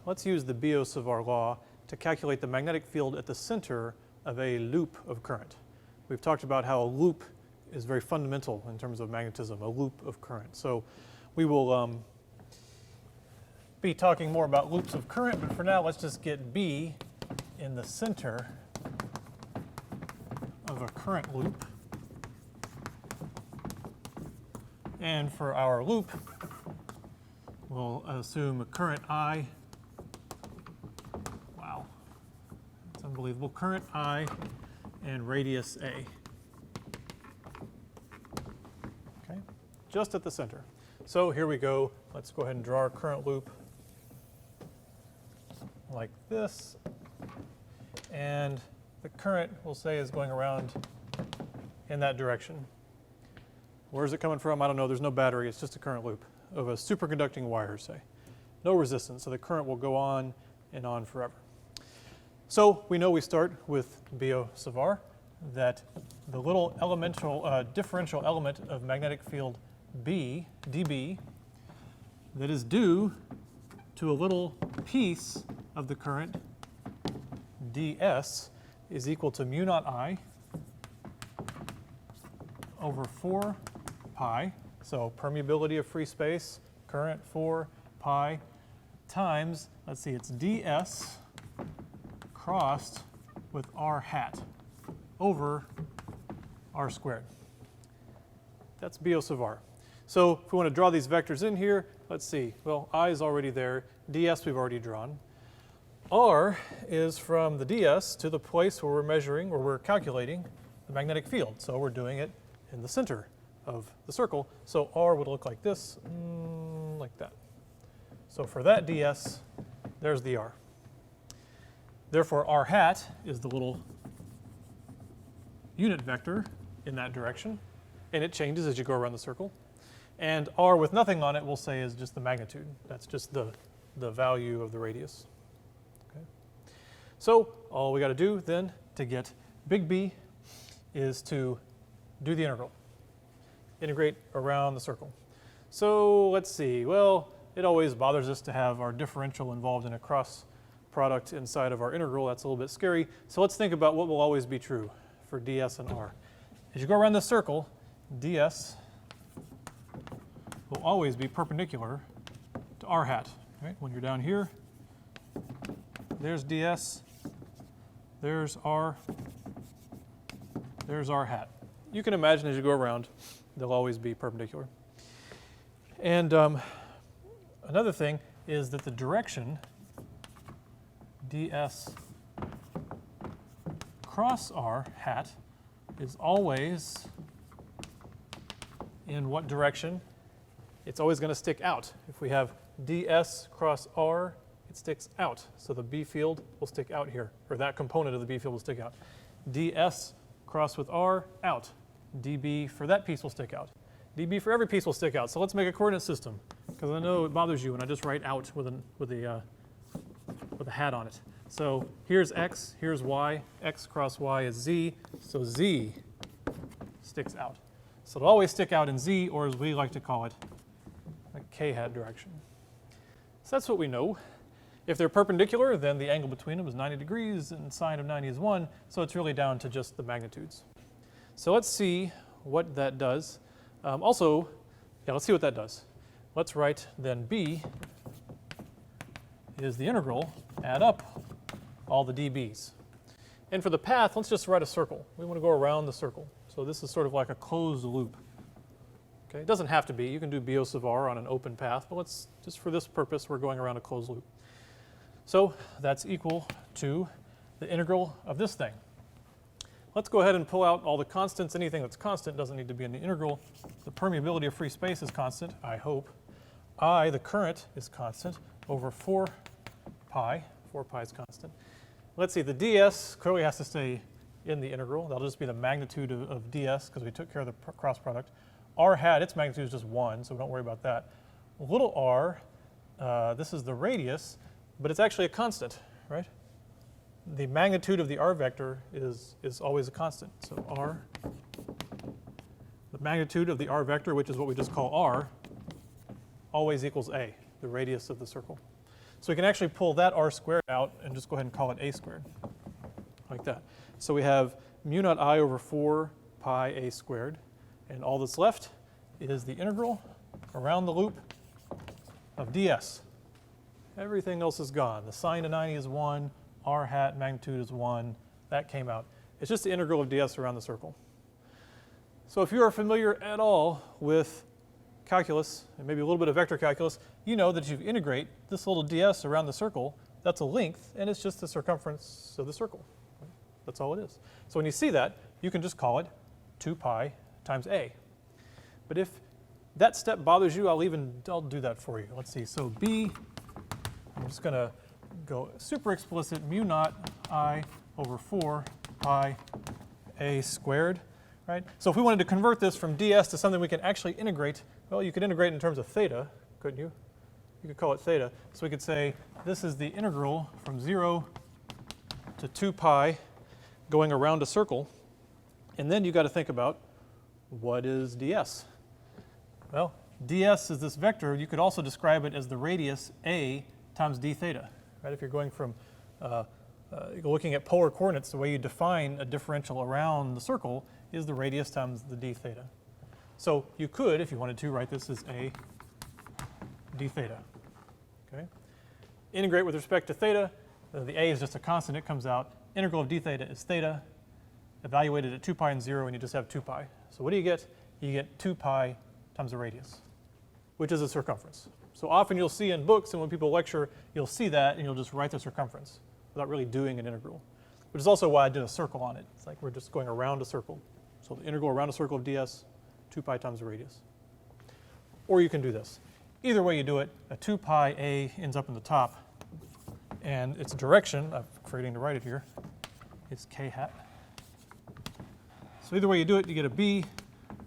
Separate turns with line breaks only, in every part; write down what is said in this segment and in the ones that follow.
let's use the Biot Savart law to calculate the magnetic field at the center of a loop of current. We've talked about how a loop is very fundamental in terms of magnetism, a loop of current. So we will be talking more about loops of current, but for now let's just get B in the center of a current loop. And for our loop, we'll assume a current I. Wow, it's unbelievable. Current I and radius A. Okay, just at the center. So here we go. Let's go ahead and draw our current loop like this. And the current, we'll say, is going around in that direction. Where's it coming from? I don't know. There's no battery. It's just a current loop of a superconducting wire, say. No resistance, so the current will go on and on forever. So we know we start with Biot Savart that the little differential element of magnetic field B, dB, that is due to a little piece of the current, ds, is equal to mu naught I over 4 pi. So permeability of free space, current 4 pi times, let's see, it's ds crossed with r hat over r squared. That's Biot Savart. So if we want to draw these vectors in here, let's see. Well, I is already there. ds we've already drawn. R is from the ds to the place where we're measuring or we're calculating the magnetic field. So we're doing it in the center of the circle. So R would look like this, like that. So for that ds, there's the R. Therefore, r hat is the little unit vector in that direction, and it changes as you go around the circle. And r with nothing on it, we'll say, is just the magnitude. That's just the value of the radius. Okay. So all we got to do then to get big B is to do the integral. Integrate around the circle. So let's see. Well, it always bothers us to have our differential involved in a cross product inside of our integral. That's a little bit scary. So let's think about what will always be true for ds and r. As you go around this circle, ds will always be perpendicular to r hat. Right? When you're down here, there's ds, there's r hat. You can imagine as you go around, they'll always be perpendicular. And another thing is that the direction ds cross r hat is always in what direction? It's always going to stick out. If we have ds cross r, it sticks out. So the B field will stick out here, or that component of the B field will stick out. ds cross with r, out. dB for that piece will stick out. dB for every piece will stick out. So let's make a coordinate system, because I know it bothers you when I just write out with a hat on it. So here's x, here's y. X cross y is z. So z sticks out. So it'll always stick out in z, or as we like to call it, a k hat direction. So that's what we know. If they're perpendicular, then the angle between them is 90 degrees, and sine of 90 is 1. So it's really down to just the magnitudes. So let's see what that does. Let's see what that does. Let's write then B is the integral, add up all the dBs. And for the path, let's just write a circle. We want to go around the circle. So this is sort of like a closed loop. Okay, it doesn't have to be. You can do Biot Savart on an open path, but let's just for this purpose, we're going around a closed loop. So that's equal to the integral of this thing. Let's go ahead and pull out all the constants. Anything that's constant doesn't need to be in the integral. The permeability of free space is constant, I hope. I, the current, is constant over 4 pi. 4 pi is constant. Let's see, the ds clearly has to stay in the integral. That'll just be the magnitude of ds because we took care of the cross product. R hat, its magnitude is just 1, so don't worry about that. Little r, this is the radius, but it's actually a constant, right? The magnitude of the r vector is always a constant. So r, the magnitude of the r vector, which is what we just call r, always equals a, the radius of the circle. So we can actually pull that r squared out and just go ahead and call it a squared, like that. So we have mu naught I over 4 pi a squared, and all that's left is the integral around the loop of ds. Everything else is gone. The sine of 90 is 1, r hat magnitude is 1. That came out. It's just the integral of ds around the circle. So if you are familiar at all with calculus, and maybe a little bit of vector calculus, you know that if you integrate this little ds around the circle, that's a length, and it's just the circumference of the circle. That's all it is. So when you see that, you can just call it 2 pi times a. But if that step bothers you, I'll do that for you. Let's see. So b, I'm just going to go super explicit, mu naught I over 4 pi a squared, right? So if we wanted to convert this from ds to something we can actually integrate, well, you could integrate in terms of theta, couldn't you? You could call it theta. So we could say this is the integral from 0 to 2 pi going around a circle. And then you got to think about, what is ds? Well, ds is this vector. You could also describe it as the radius a times d theta, right? If you're going from looking at polar coordinates, the way you define a differential around the circle is the radius times the d theta. So you could, if you wanted to, write this as a d theta. Okay? Integrate with respect to theta. The a is just a constant. It comes out. Integral of d theta is theta. Evaluated at 2 pi and 0, and you just have 2 pi. So what do you get? You get 2 pi times the radius, which is a circumference. So often you'll see in books and when people lecture, you'll see that and you'll just write the circumference without really doing an integral. Which is also why I did a circle on it. It's like we're just going around a circle. So the integral around a circle of ds, 2 pi times the radius. Or you can do this. Either way you do it, a 2 pi a ends up in the top, and its direction, I'm forgetting to write it here, is k hat. So either way you do it, you get a b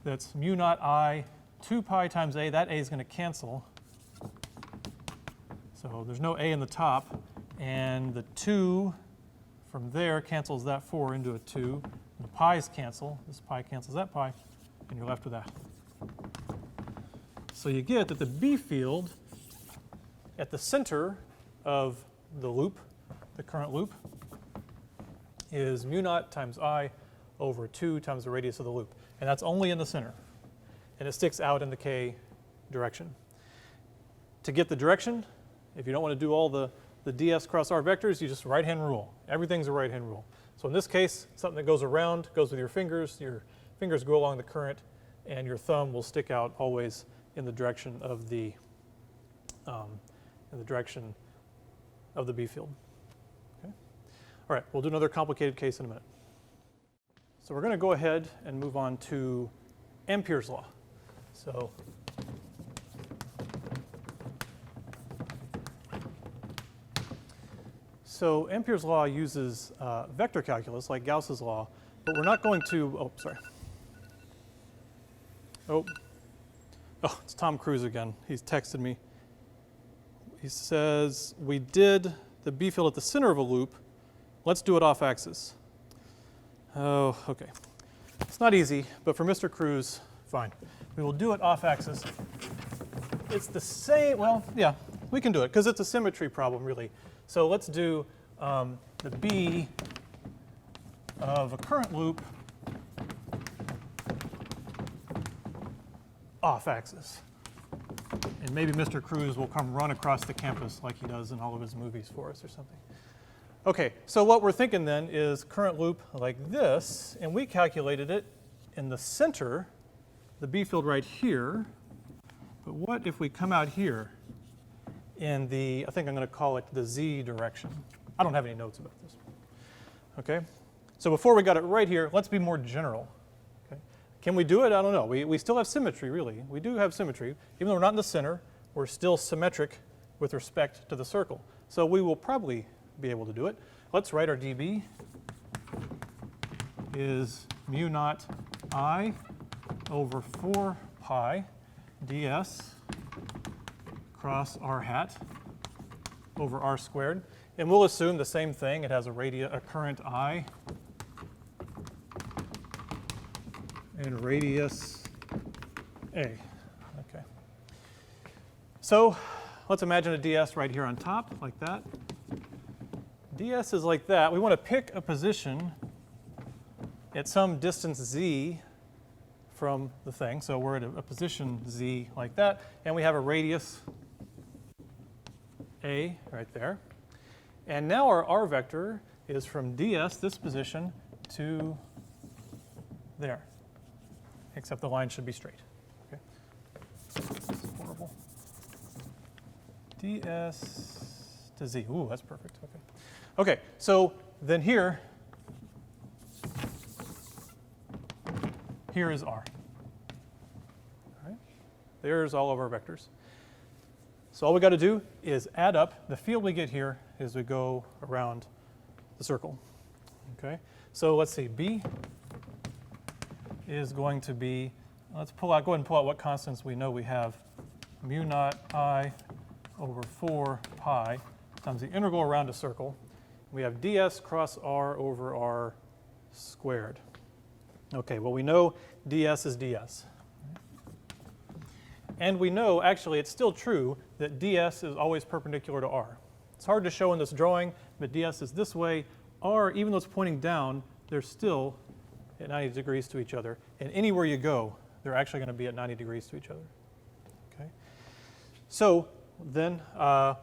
that's mu naught I, 2 pi times a. That a is going to cancel. So there's no a in the top, and the 2 from there cancels that 4 into a 2. The pi's cancel. This pi cancels that pi, and you're left with that. So you get that the B field at the center of the loop, the current loop, is mu naught times I over 2 times the radius of the loop. And that's only in the center. And it sticks out in the k direction. To get the direction, if you don't want to do all the ds cross r vectors, you just right-hand rule. Everything's a right-hand rule. So in this case, something that goes around goes with your fingers go along the current, and your thumb will stick out always in the direction of the B field. Okay? All right, we'll do another complicated case in a minute. So we're going to go ahead and move on to Ampere's law. So Ampere's law uses vector calculus like Gauss's law, but we're not going to, oh, it's Tom Cruise again. He's texted me. He says, we did the B field at the center of a loop. Let's do it off axis. Oh, okay. It's not easy, but for Mr. Cruise, fine. We will do it off axis. It's the same, well, yeah, we can do it because it's a symmetry problem, really. So let's do the B of a current loop off axis. And maybe Mr. Cruise will come run across the campus like he does in all of his movies for us or something. Okay, so what we're thinking then is current loop like this, and we calculated it in the center, the B field right here. But what if we come out here in the, I think I'm going to call it the Z direction. I don't have any notes about this. Okay, so before we got it right here, let's be more general. Okay, can we do it? I don't know. We still have symmetry, really. We do have symmetry. Even though we're not in the center, we're still symmetric with respect to the circle. So we will probably be able to do it. Let's write our dB is mu naught I over 4 pi ds cross r hat over r squared. And we'll assume the same thing. It has a current I and radius a. Okay. So let's imagine a ds right here on top, like that. ds is like that. We want to pick a position at some distance z from the thing. So we're at a position z like that, and we have a radius a right there. And now our r vector is from ds, this position, to there, except the line should be straight. Okay. This is horrible. ds to z. Ooh, that's perfect. Okay. Okay, so then here is r. All right. There's all of our vectors. So all we got to do is add up the field we get here as we go around the circle. Okay. So let's see. B is going to be, let's pull out, go ahead and pull out what constants we know we have. Mu naught I over 4 pi times the integral around a circle. We have ds cross r over r squared. Okay, well we know ds is ds. And we know, actually, it's still true that ds is always perpendicular to r. It's hard to show in this drawing, but ds is this way. R, even though it's pointing down, they're still at 90 degrees to each other. And anywhere you go, they're actually going to be at 90 degrees to each other. Okay. So then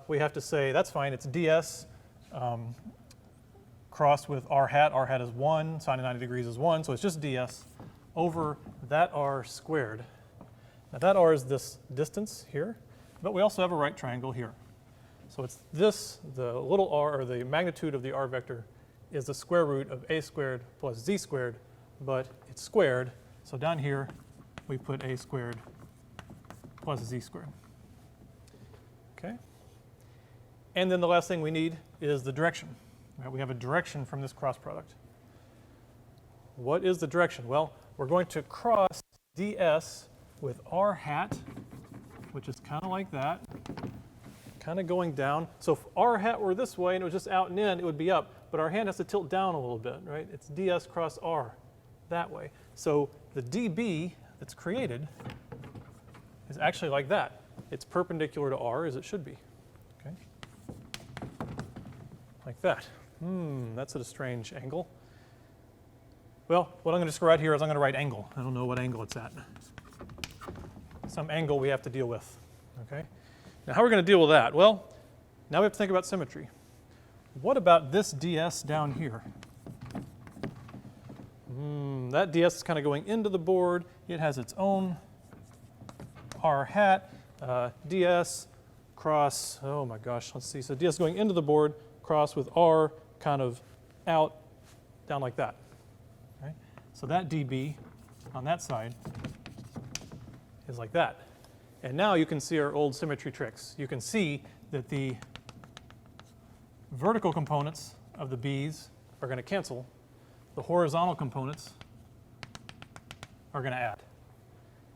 we have to say, that's fine, it's ds crossed with r hat. R hat is 1, sine of 90 degrees is 1, so it's just ds over that r squared. Now that r is this distance here, but we also have a right triangle here. So it's this, the little r, or the magnitude of the r vector, is the square root of a squared plus z squared, but it's squared. So down here, we put a squared plus z squared. Okay? And then the last thing we need is the direction. Right? We have a direction from this cross product. What is the direction? Well, we're going to cross ds with r hat, which is kind of like that, kind of going down. So if r hat were this way and it was just out and in, it would be up. But our hand has to tilt down a little bit, right? It's ds cross r that way. So the dB that's created is actually like that. It's perpendicular to r as it should be. Okay? Like that. That's at a strange angle. Well, what I'm going to just write here is I'm going to write angle. I don't know what angle it's at. Some angle we have to deal with. Okay? Now how are we going to deal with that? Well, now we have to think about symmetry. What about this ds down here? That ds is kind of going into the board. It has its own r hat. Ds cross, oh my gosh, let's see. So ds going into the board, cross with r kind of out, down like that. Right? So that dB on that side is like that. And now you can see our old symmetry tricks. You can see that the vertical components of the b's are going to cancel. The horizontal components are going to add.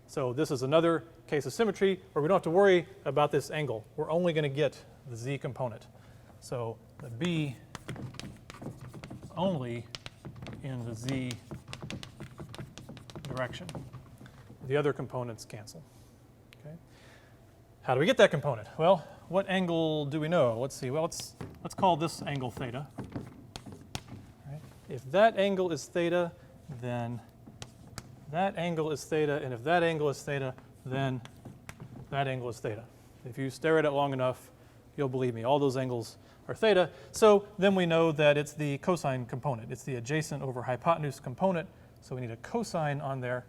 So this is another case of symmetry where we don't have to worry about this angle. We're only going to get the z component. So the b only in the z direction. The other components cancel. Okay. How do we get that component? Well, what angle do we know? Let's see. Well, let's call this angle theta. Right. If that angle is theta, then that angle is theta, and if that angle is theta, then that angle is theta. If you stare at it long enough, you'll believe me. All those angles are theta. So then we know that it's the cosine component. It's the adjacent over hypotenuse component. So we need a cosine on there.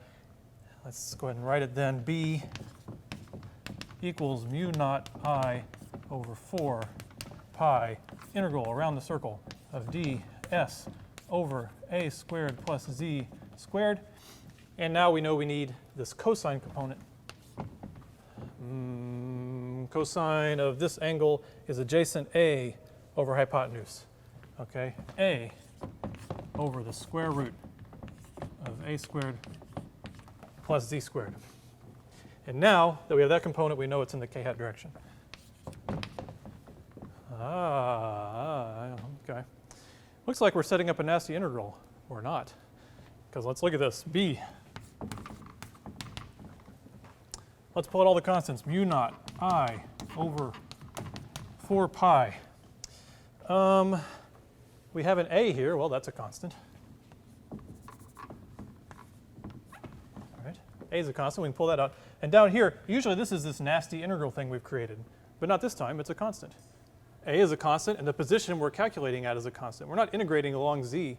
Let's go ahead and write it then. B equals mu naught I over 4 pi integral around the circle of ds over a squared plus z squared. And now we know we need this cosine component. Cosine of this angle is adjacent a over hypotenuse. Okay, a over the square root of a squared plus z squared. And now that we have that component, we know it's in the k hat direction. Okay. Looks like we're setting up a nasty integral, or not. Because let's look at this. B. Let's pull out all the constants. Mu naught I over 4 pi. We have an A here. Well, that's a constant. All right. A is a constant. We can pull that out. And down here, usually this is this nasty integral thing we've created. But not this time. It's a constant. A is a constant, and the position we're calculating at is a constant. We're not integrating along z.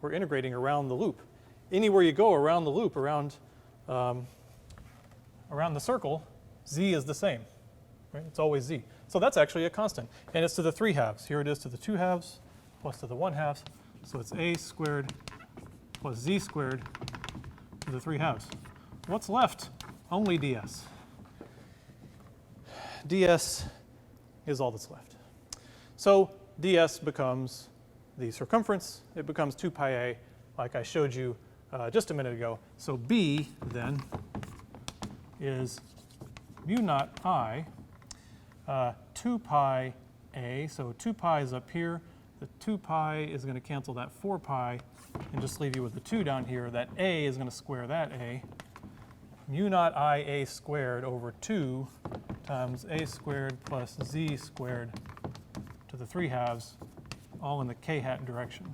We're integrating around the loop. Anywhere you go around the loop, around the circle, z is the same. Right? It's always z. So that's actually a constant. And it's to the 3 halves. Here it is to the 2 halves plus to the 1 half. So it's a squared plus z squared to the 3 halves. What's left? Only ds. ds is all that's left. So ds becomes the circumference. It becomes 2 pi a, like I showed you just a minute ago. So b, then, is mu naught I, 2 pi a. So 2 pi is up here. The 2 pi is going to cancel that 4 pi and just leave you with the 2 down here. That a is going to square that a. Mu naught I a squared over 2 times a squared plus z squared to the 3 halves, all in the k hat direction.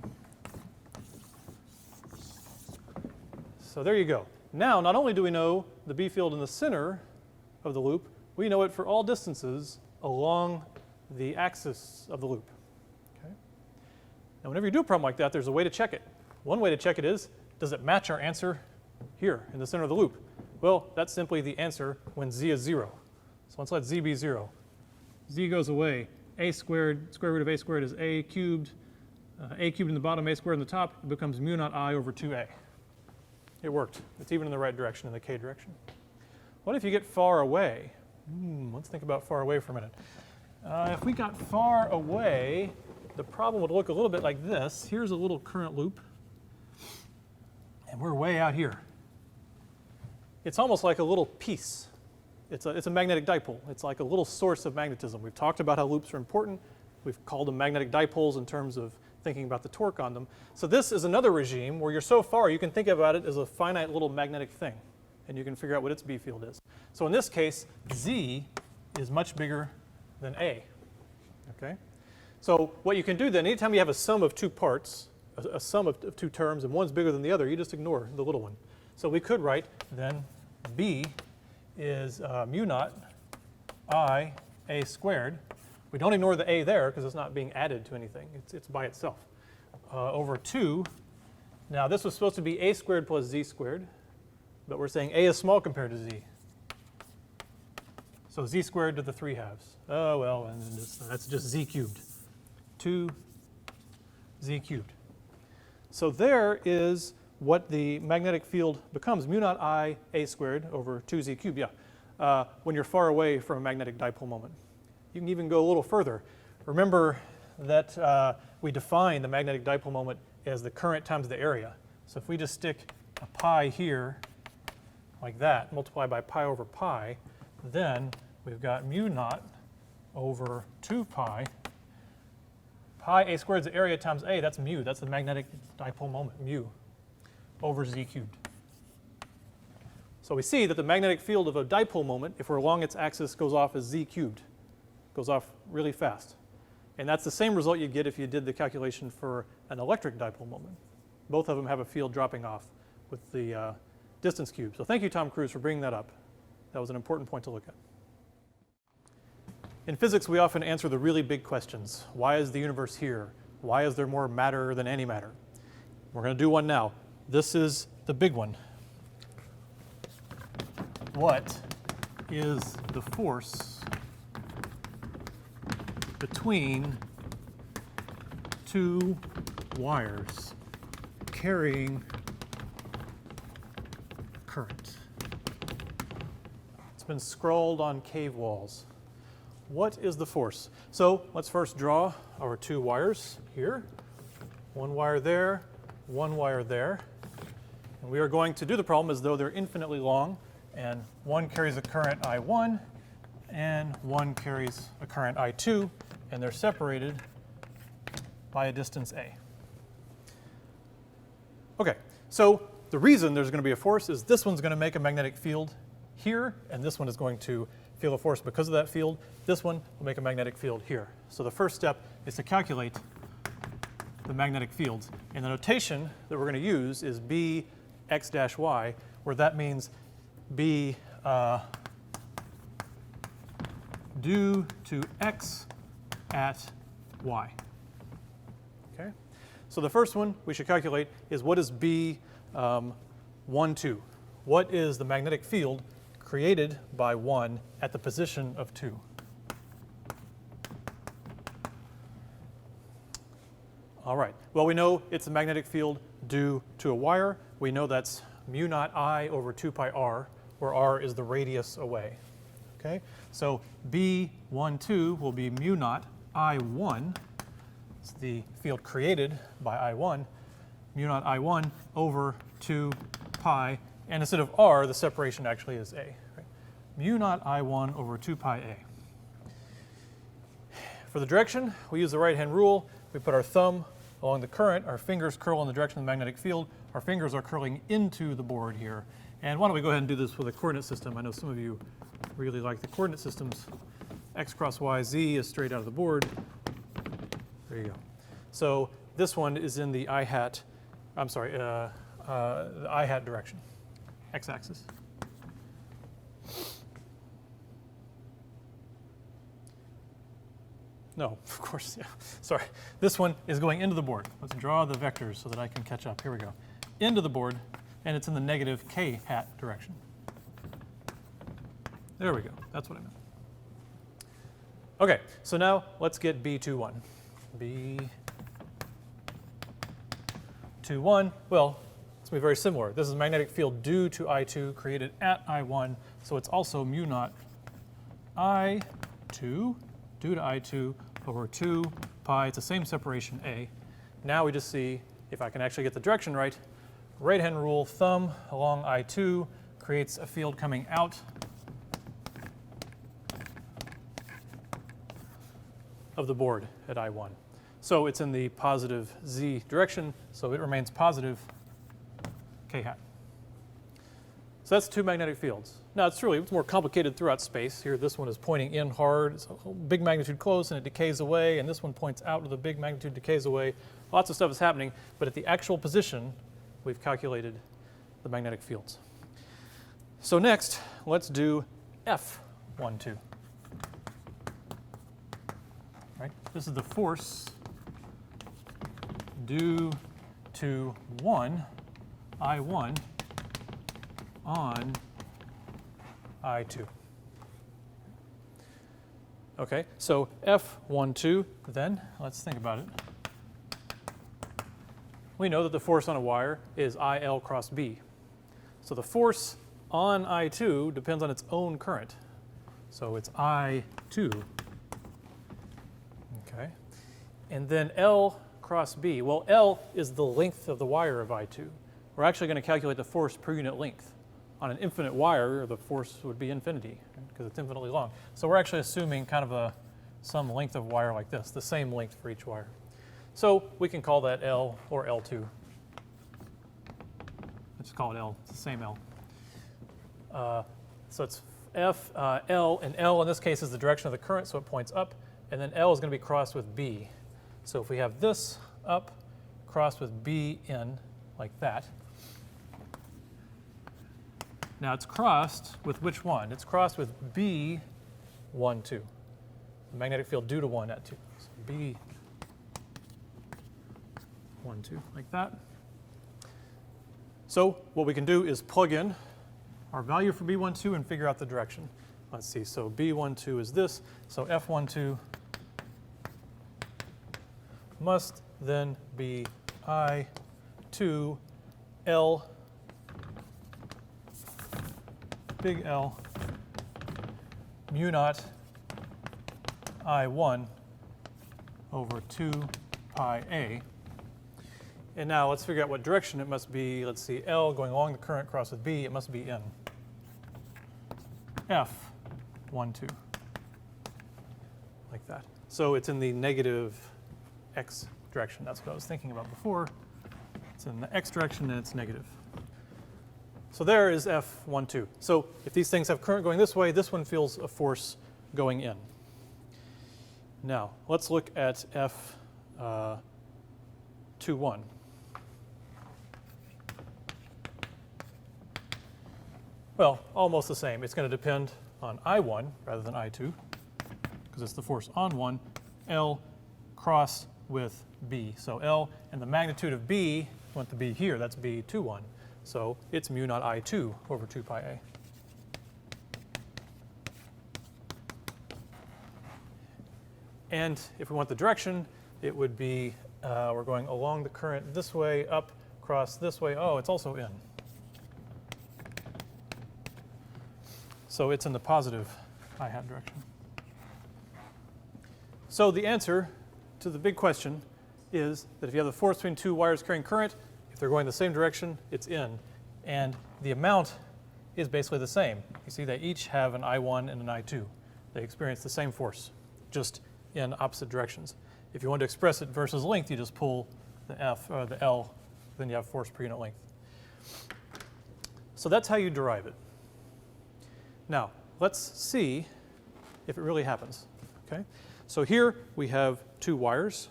So there you go. Now, not only do we know the B field in the center of the loop, we know it for all distances along the axis of the loop. Okay? Now, whenever you do a problem like that, there's a way to check it. One way to check it is, does it match our answer here in the center of the loop? Well, that's simply the answer when z is 0. So let's let z be 0. Z goes away. A squared, square root of a squared is a cubed in the bottom, a squared in the top. It becomes mu naught I over 2a. It worked. It's even in the right direction, in the k direction. What if you get far away? Let's think about far away for a minute. If we got far away, the problem would look a little bit like this. Here's a little current loop, and we're way out here. It's almost like a little piece. It's a magnetic dipole. It's like a little source of magnetism. We've talked about how loops are important. We've called them magnetic dipoles in terms of thinking about the torque on them. So this is another regime where you're so far you can think about it as a finite little magnetic thing, and you can figure out what its B field is. So in this case, Z is much bigger than A. Okay? So what you can do then, anytime you have a sum of two parts, a sum of two terms, and one's bigger than the other, you just ignore the little one. So we could write then B is mu naught I A squared. We don't ignore the A there because it's not being added to anything. It's by itself. Over 2. Now this was supposed to be A squared plus Z squared, but we're saying A is small compared to Z. So Z squared to the 3 halves. Oh, well, and that's just Z cubed. 2 Z cubed. So there is what the magnetic field becomes, mu naught I A squared over 2Z cubed, yeah, when you're far away from a magnetic dipole moment. You can even go a little further. Remember that we define the magnetic dipole moment as the current times the area. So if we just stick a pi here like that, multiply by pi over pi, then we've got mu naught over 2 pi. Pi A squared is the area times A, that's mu. That's the magnetic dipole moment, mu, over Z cubed. So we see that the magnetic field of a dipole moment, if we're along its axis, goes off as Z cubed. Goes off really fast. And that's the same result you'd get if you did the calculation for an electric dipole moment. Both of them have a field dropping off with the distance cube. So thank you, Tom Cruise, for bringing that up. That was an important point to look at. In physics, we often answer the really big questions. Why is the universe here? Why is there more matter than antimatter? We're going to do one now. This is the big one. What is the force between two wires carrying current? It's been scrawled on cave walls. What is the force? So let's first draw our two wires here. One wire there, one wire there. And we are going to do the problem as though they're infinitely long, and one carries a current I1 and one carries a current I2, and they're separated by a distance A. Okay, so the reason there's going to be a force is this one's going to make a magnetic field here, and this one is going to feel a force because of that field. This one will make a magnetic field here. So the first step is to calculate the magnetic fields. And the notation that we're going to use is B x dash y, where that means B due to x at y. Okay? So the first one we should calculate is what is B 1, 2? What is the magnetic field created by 1 at the position of 2? All right. Well, we know it's a magnetic field due to a wire. We know that's mu naught I over 2 pi r, where r is the radius away. Okay? So B1, 2 will be mu naught I1. It's the field created by I1. Mu naught I1 over 2 pi. And instead of r, the separation actually is a. Right? Mu naught I1 over 2 pi a. For the direction, we use the right-hand rule. We put our thumb along the current. Our fingers curl in the direction of the magnetic field. Our fingers are curling into the board here. And why don't we go ahead and do this with a coordinate system. I know some of you really like the coordinate systems. X cross Y, Z is straight out of the board. There you go. So this one is in the I hat, the I hat direction, x-axis. No, of course, yeah. Sorry. This one is going into the board. Let's draw the vectors so that I can catch up. Here we go. Into the board, and it's in the negative k hat direction. There we go. That's what I meant. Okay, so now let's get B21. B21, well, it's going to be very similar. This is a magnetic field due to I2 created at I1, so it's also mu naught I2 due to I2 over 2 pi. It's the same separation A. Now we just see if I can actually get the direction right. Right-hand rule, thumb along I2 creates a field coming out of the board at I1. So it's in the positive Z direction, so it remains positive K hat. So that's two magnetic fields. Now it's more complicated throughout space. Here this one is pointing in hard, it's a big magnitude close and it decays away, and this one points out with a big magnitude, decays away. Lots of stuff is happening, but at the actual position, we've calculated the magnetic fields. So next, let's do F12. Right? This is the force due to I1 on I2. Okay, so F12, then, let's think about it. We know that the force on a wire is IL cross B. So the force on I2 depends on its own current. So it's I2. Okay. And then L cross B. Well, L is the length of the wire of I2. We're actually going to calculate the force per unit length. On an infinite wire, the force would be infinity because it's infinitely long. So we're actually assuming kind of some length of wire like this, the same length for each wire. So we can call that L or L2. Let's call it L. It's the same L. So it's F, L, and L in this case is the direction of the current, so it points up. And then L is going to be crossed with B. So if we have this up crossed with B in, like that. Now it's crossed with which one? It's crossed with B12, the magnetic field due to 1 at 2. So B12, like that. So what we can do is plug in our value for B12 and figure out the direction. Let's see, so B12 is this, so F12 must then be I2 L, big L, mu naught I1 over 2 pi A. And now let's figure out what direction it must be. Let's see, L going along the current cross with B, it must be in F12, like that. So it's in the negative X direction. That's what I was thinking about before. It's in the X direction and it's negative. So there is F12. So if these things have current going this way, this one feels a force going in. Now, let's look at F21. Well, almost the same. It's going to depend on I1 rather than I2, because it's the force on 1, L cross with B. So L and the magnitude of B, want the B here, that's B21. So it's mu naught I2 over 2 pi A. And if we want the direction, it would be, we're going along the current this way, up, cross this way. Oh, it's also in. So it's in the positive I hat direction. So the answer to the big question is that if you have the force between two wires carrying current, if they're going the same direction, it's in. And the amount is basically the same. You see, they each have an I1 and an I2. They experience the same force, just in opposite directions. If you want to express it versus length, you just pull the F or the L, then you have force per unit length. So that's how you derive it. Now, let's see if it really happens. Okay? So here we have two wires,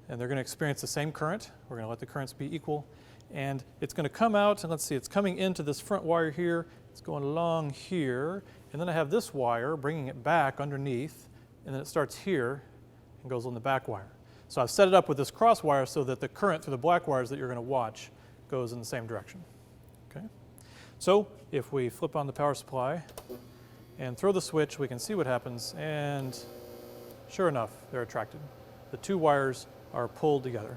and they're going to experience the same current. We're going to let the currents be equal. And it's going to come out, and let's see, it's coming into this front wire here. It's going along here. And then I have this wire bringing it back underneath, and then it starts here and goes on the back wire. So I've set it up with this cross wire so that the current through the black wires that you're going to watch goes in the same direction. Okay? So if we flip on the power supply and throw the switch, we can see what happens, and sure enough, they're attracted. The two wires are pulled together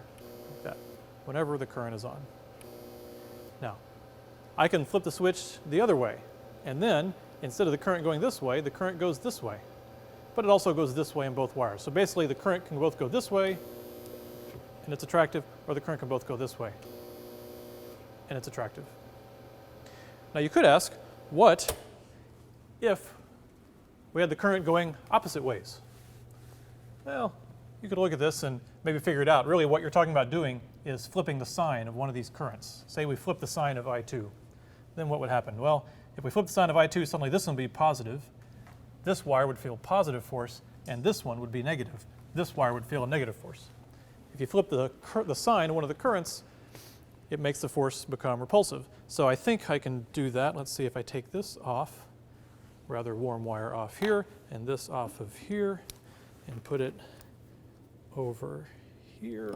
like that whenever the current is on. Now, I can flip the switch the other way, and then instead of the current going this way, the current goes this way. But it also goes this way in both wires. So basically, the current can both go this way, and it's attractive, or the current can both go this way, and it's attractive. Now, you could ask, what if we had the current going opposite ways? Well, you could look at this and maybe figure it out. Really, what you're talking about doing is flipping the sign of one of these currents. Say we flip the sign of I2. Then what would happen? Well, if we flip the sign of I2, suddenly this one would be positive. This wire would feel positive force, and this one would be negative. This wire would feel a negative force. If you flip the sign of one of the currents, it makes the force become repulsive. So I think I can do that. Let's see if I take this off, rather warm wire off here, and this off of here, and put it over here,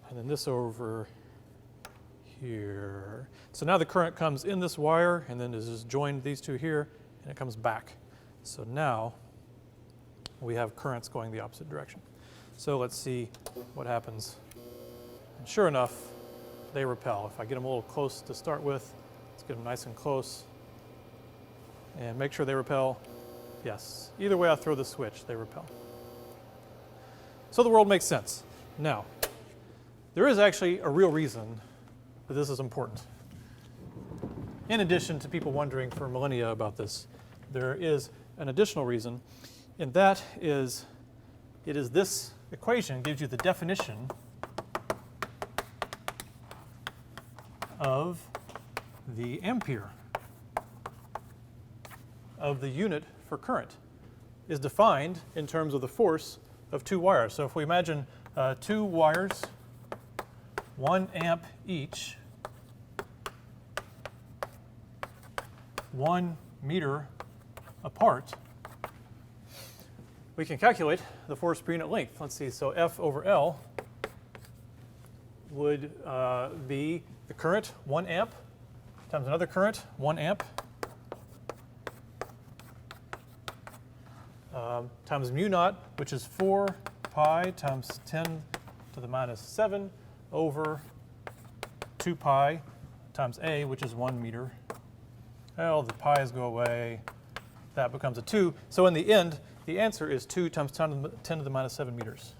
and then this over here. So now the current comes in this wire, and then is just joined these two here, and it comes back. So now we have currents going the opposite direction. So let's see what happens. And sure enough, they repel. If I get them a little close to start with, let's get them nice and close, and make sure they repel. Yes, either way I throw the switch, they repel. So the world makes sense. Now, there is actually a real reason that this is important. In addition to people wondering for millennia about this, there is an additional reason, and that is, it is this equation gives you the definition of the ampere of the unit for current is defined in terms of the force of two wires. So if we imagine two wires, 1 amp each, 1 meter apart, we can calculate the force per unit length. Let's see, so F over L would be the current, 1 amp, times another current, 1 amp, times mu naught, which is 4 pi times 10 to the minus 7 over 2 pi times A, which is 1 meter. Well, the pi's go away. That becomes a 2. So in the end, the answer is 2 times 10 to the minus 7 meters.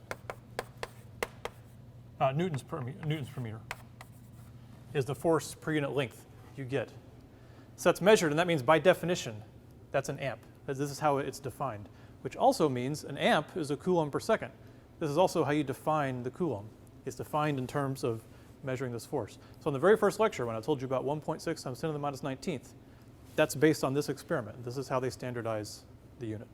Newtons per meter is the force per unit length you get. So that's measured, and that means by definition, that's an amp. This is how it's defined, which also means an amp is a coulomb per second. This is also how you define the coulomb. It's defined in terms of measuring this force. So in the very first lecture, when I told you about 1.6 times 10 to the minus 19th, that's based on this experiment. This is how they standardize the unit.